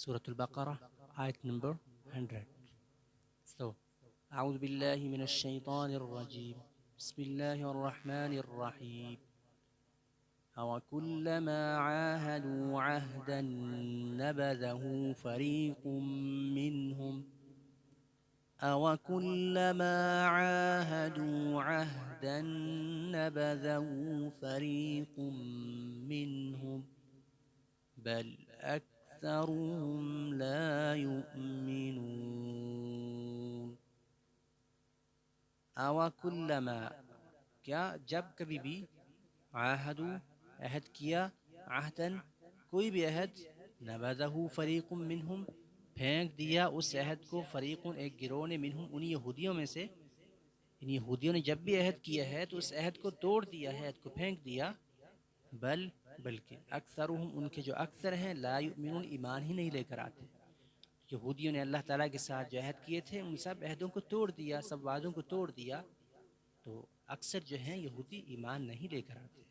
सूरतुल बक़रा आयत number 100। So, अऊज़ु बिल्लाहि मिनश शैतानिर रजीम, बिस्मिल्लाहिर रहमानिर रहीम। अवकुल्लमा आहादू अहदन नबज़हू फरीक़ुम मिनहुम अवकुल्लमा आहादू अहदन नबज़हू फरीक़ुम मिनहुम बल अक्सरुहुम ला युमिनून। अवकुल्लमा, क्या जब कभी भी, आहदू अहद किया, आहदन कोई भी अहद, नबज़हू फरीक़ुम मिनहुम फेंक दिया उस अहद को, फरीक़ुन एक गिरोह ने, मिनहुम उन यहूदियों में से। इन यहूदियों ने जब भी अहद किया है तो उस अहद को तोड़ दिया है, अहद को फेंक दिया। बल्कि अक्सरुहुम उनके जो अक्सर हैं, ला युमिनून ईमान ही नहीं लेकर आते। यहूदियों ने अल्लाह ताला के साथ जो अहद किए थे उन सब अहदों को तोड़ दिया, सब वादों को तोड़ दिया, तो अक्सर जो हैं यहूदी ईमान नहीं लेकर आते।